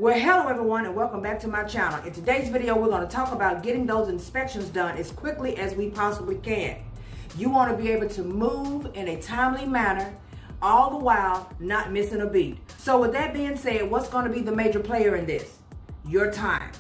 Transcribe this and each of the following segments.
Well, hello everyone and welcome back to my channel. In today's video, we're going to talk about getting those inspections done as quickly as we possibly can. You want to be able to move in a timely manner, all the while not missing a beat. So with that being said, what's going to be the major player in this? Your time.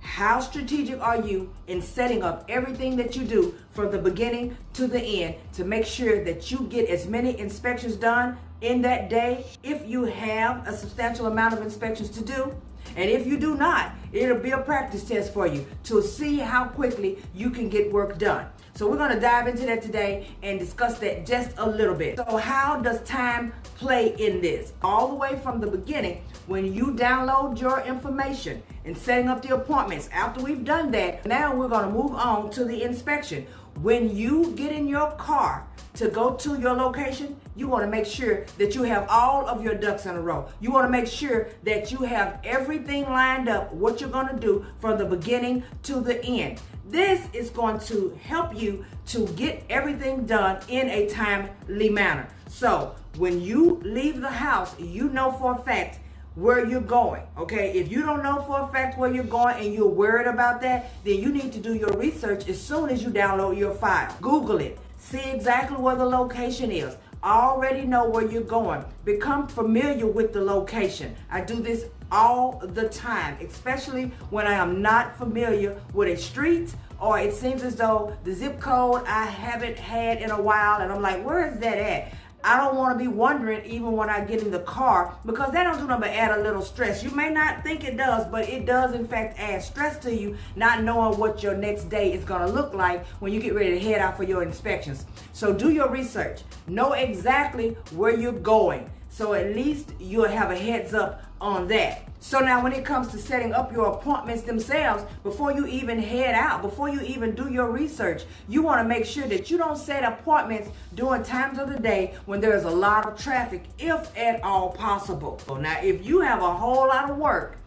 How strategic are you in setting up everything that you do from the beginning to the end to make sure that you get as many inspections done in that day if you have a substantial amount of inspections to do? And if you do not, it'll be a practice test for you to see how quickly you can get work done. So we're going to dive into that today and discuss that just a little bit. So how does time play in this? All the way from the beginning, when you download your information and setting up the appointments. After we've done that, now we're going to move on to the inspection. When you get in your car to go to your location, you want to make sure that you have all of your ducks in a row. You want to make sure that you have everything lined up, what you're going to do from the beginning to the end. This is going to help you to get everything done in a timely manner. So when you leave the house, you know for a fact where you're going, okay? If you don't know for a fact where you're going and you're worried about that, then you need to do your research as soon as you download your file. Google it. See exactly where the location is. Already know where you're going. Become familiar with the location. I do this all the time, especially when I am not familiar with a street or it seems as though the zip code I haven't had in a while and I'm like, where is that at? I don't want to be wondering even when I get in the car, because that don't do nothing but add a little stress. You may not think it does, but it does in fact add stress to you, not knowing what your next day is going to look like when you get ready to head out for your inspections. So do your research. Know exactly where you're going, so at least you'll have a heads up on that. So now when it comes to setting up your appointments themselves, before you even head out, before you even do your research, you want to make sure that you don't set appointments during times of the day when there's a lot of traffic, if at all possible. Now, if you have a whole lot of work,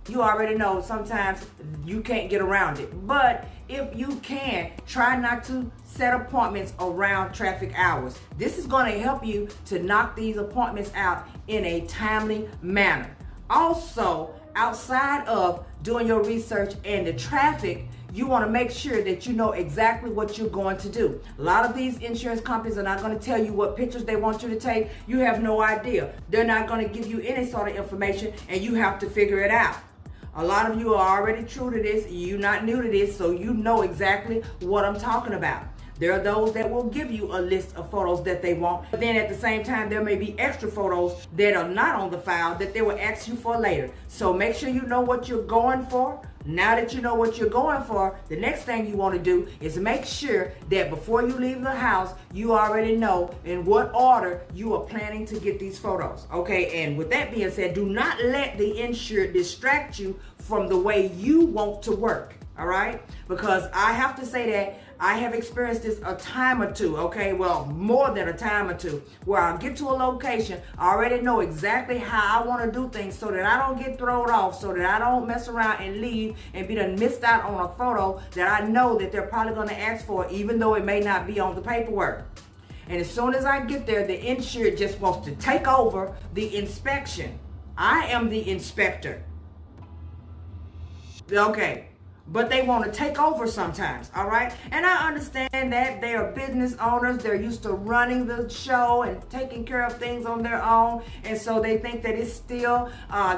you already know sometimes you can't get around it. But if you can, try not to set appointments around traffic hours. This is going to help you to knock these appointments out in a timely manner. Also, outside of doing your research and the traffic, you want to make sure that you know exactly what you're going to do. A lot of these insurance companies are not going to tell you what pictures they want you to take. You have no idea. They're not going to give you any sort of information, and you have to figure it out. A lot of you are already true to this. You're not new to this, so you know exactly what I'm talking about. There are those that will give you a list of photos that they want, but then at the same time, there may be extra photos that are not on the file that they will ask you for later. So make sure you know what you're going for. Now that you know what you're going for, the next thing you want to do is make sure that before you leave the house, you already know in what order you are planning to get these photos, okay? And with that being said, do not let the insured distract you from the way you want to work, all right? Because I have to say that I have experienced this a time or two, okay? Well, more than a time or two, where I'll get to a location, I already know exactly how I want to do things so that I don't get thrown off, so that I don't mess around and leave and be done missed out on a photo that I know that they're probably going to ask for, even though it may not be on the paperwork. And as soon as I get there, the insured just wants to take over the inspection. I am the inspector. Okay. But they want to take over sometimes, all right? And I understand that they are business owners. They're used to running the show and taking care of things on their own. And so they think that it's still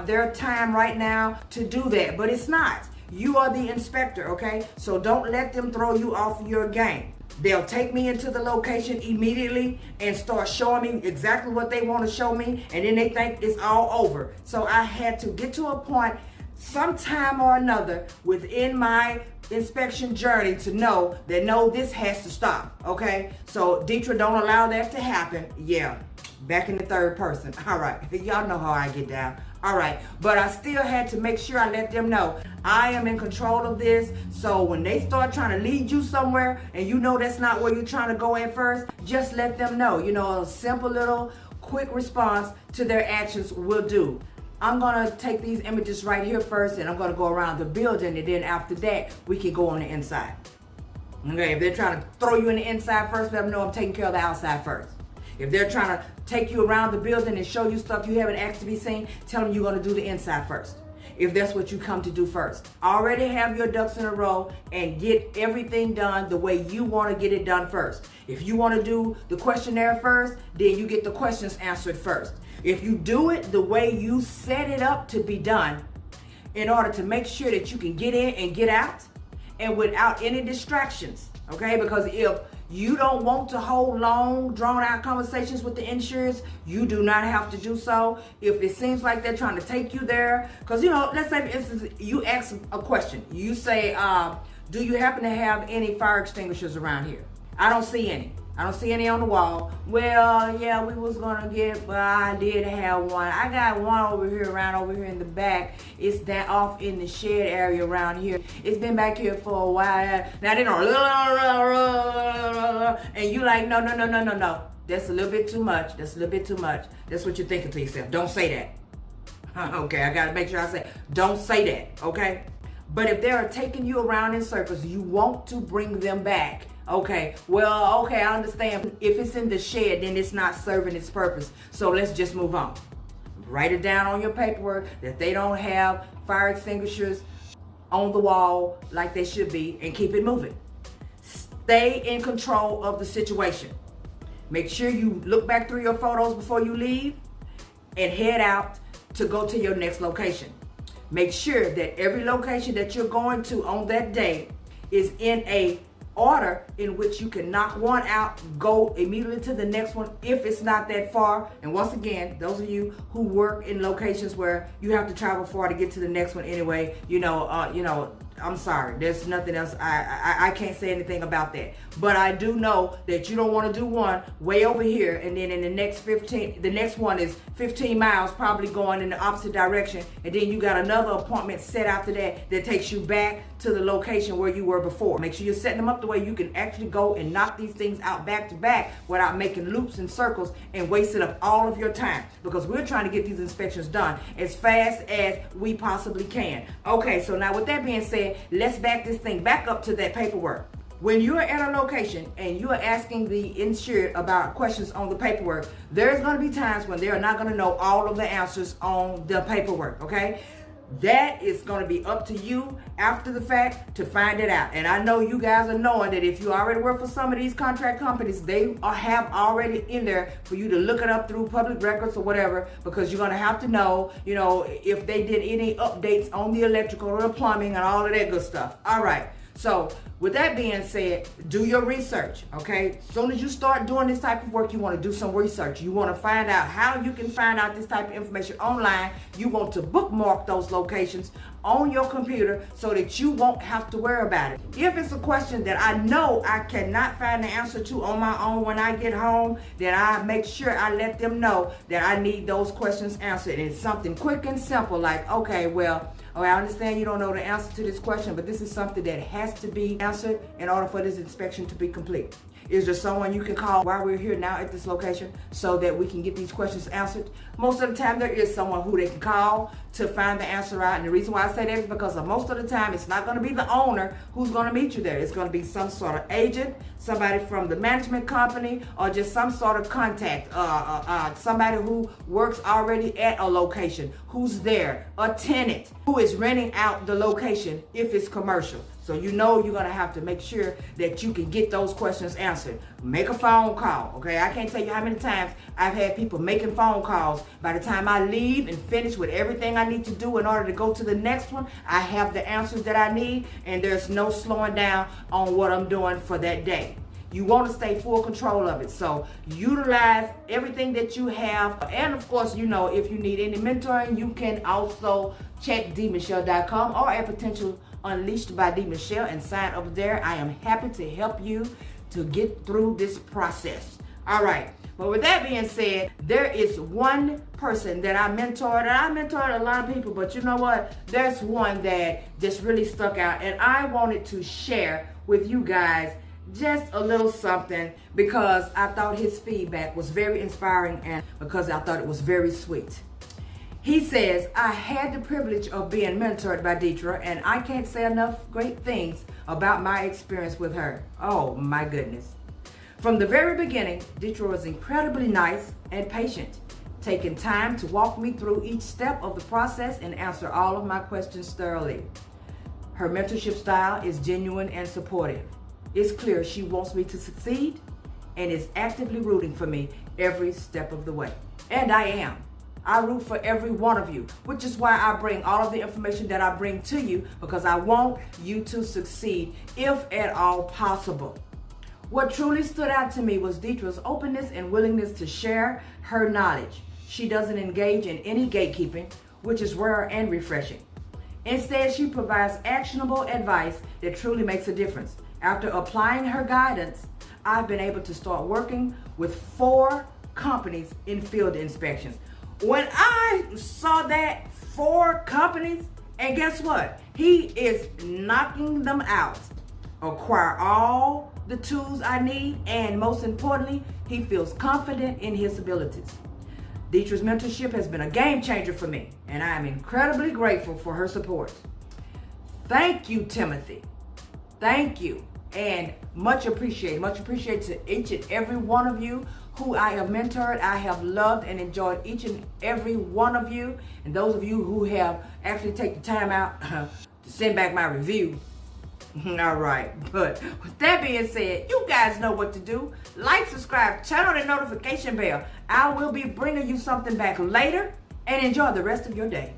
their time right now to do that. But it's not. You are the inspector, okay? So don't let them throw you off your game. They'll take me into the location immediately and start showing me exactly what they want to show me. And then they think it's all over. So I had to get to a point sometime or another within my inspection journey to know that no, this has to stop, okay? So Deetra, don't allow that to happen. Yeah, back in the third person. All right, y'all know how I get down. All right, but I still had to make sure I let them know I am in control of this. So when they start trying to lead you somewhere and you know that's not where you're trying to go in first, just let them know. You know, a simple little quick response to their actions will do. I'm going to take these images right here first, and I'm going to go around the building, and then after that, we can go on the inside. Okay, if they're trying to throw you in the inside first, let them know I'm taking care of the outside first. If they're trying to take you around the building and show you stuff you haven't asked to be seen, tell them you're going to do the inside first. if that's what you come to do first. Already have your ducks in a row and get everything done the way you want to get it done first. If you want to do the questionnaire first, then you get the questions answered first. If you do it the way you set it up to be done, in order to make sure that you can get in and get out and without any distractions, okay? Because if you don't want to hold long, drawn-out conversations with the insurers, you do not have to do so. If it seems like they're trying to take you there, because, let's say, for instance, you ask a question. You say, do you happen to have any fire extinguishers around here? I don't see any. I don't see any on the wall. Well, yeah, we was gonna get, but I did have one. I got one over here in the back. It's that off in the shed area around here. It's been back here for a while. Now they don't, and you like, no. That's a little bit too much. That's what you're thinking to yourself. Don't say that. Okay, I gotta make sure I say, don't say that, okay? But if they're taking you around in circles, you want to bring them back. Okay, well, okay, I understand. If it's in the shed, then it's not serving its purpose. So let's just move on. Write it down on your paperwork that they don't have fire extinguishers on the wall like they should be, and keep it moving. Stay in control of the situation. Make sure you look back through your photos before you leave and head out to go to your next location. Make sure that every location that you're going to on that day is in a order in which you can knock one out, go immediately to the next one if it's not that far. And once again, those of you who work in locations where you have to travel far to get to the next one anyway, I'm sorry, there's nothing else. I can't say anything about that. But I do know that you don't want to do one way over here and then in the next one is 15 miles probably going in the opposite direction, and then you got another appointment set after that takes you back to the location where you were before. Make sure you're setting them up the way you can actually go and knock these things out back to back without making loops and circles and wasting up all of your time, because we're trying to get these inspections done as fast as we possibly can. Okay, so now with that being said, let's back this thing back up to that paperwork. When you're at a location and you are asking the insured about questions on the paperwork, there's going to be times when they're not going to know all of the answers on the paperwork, okay? That is going to be up to you after the fact to find it out. And I know you guys are knowing that if you already work for some of these contract companies, they have already in there for you to look it up through public records or whatever, because you're going to have to know, if they did any updates on the electrical or the plumbing and all of that good stuff. All right. So with that being said, do your research, okay? As soon as you start doing this type of work, you want to do some research. You want to find out how you can find out this type of information online. You want to bookmark those locations on your computer so that you won't have to worry about it. If it's a question that I know I cannot find the answer to on my own when I get home, then I make sure I let them know that I need those questions answered. And it's something quick and simple like, okay, I understand you don't know the answer to this question, but this is something that has to be answered in order for this inspection to be complete. Is there someone you can call while we're here now at this location so that we can get these questions answered? Most of the time there is someone who they can call to find the answer out. And the reason why I say that is because most of the time it's not going to be the owner who's going to meet you there. It's going to be some sort of agent, somebody from the management company, or just some sort of contact, somebody who works already at a location, who's there, a tenant who is renting out the location if it's commercial. So you're going to have to make sure that you can get those questions answered. Make a phone call, okay? I can't tell you how many times I've had people making phone calls. By the time I leave and finish with everything I need to do in order to go to the next one, I have the answers that I need, and there's no slowing down on what I'm doing for that day. You want to stay full control of it. So utilize everything that you have. And of course, if you need any mentoring, you can also check dmichelle.com or at Potential Unleashed by D. Michelle and sign up there. I am happy to help you to get through this process. All right. But with that being said, there is one person that I mentored, and I mentored a lot of people, but you know what? There's one that just really stuck out, and I wanted to share with you guys just a little something because I thought his feedback was very inspiring and because I thought it was very sweet. He says, I had the privilege of being mentored by Deidre, and I can't say enough great things about my experience with her. Oh my goodness. From the very beginning, Deidre was incredibly nice and patient. taking time to walk me through each step of the process and answer all of my questions thoroughly. Her mentorship style is genuine and supportive. It's clear she wants me to succeed and is actively rooting for me every step of the way. And I am. I root for every one of you, which is why I bring all of the information that I bring to you, because I want you to succeed if at all possible. What truly stood out to me was Deetra's openness and willingness to share her knowledge. She doesn't engage in any gatekeeping, which is rare and refreshing. Instead, she provides actionable advice that truly makes a difference. After applying her guidance, I've been able to start working with 4 companies in field inspections. When I saw that 4 companies, and guess what? He is knocking them out. Acquire all the tools I need, and most importantly, he feels confident in his abilities. Deetra's mentorship has been a game changer for me, and I am incredibly grateful for her support. Thank you, Timothy. Thank you, and much appreciated. Much appreciated to each and every one of you who I have mentored. I have loved and enjoyed each and every one of you, and those of you who have actually taken the time out to send back my review. All right, but with that being said, you guys know what to do. Like, subscribe, turn on the notification bell. I will be bringing you something back later, and enjoy the rest of your day.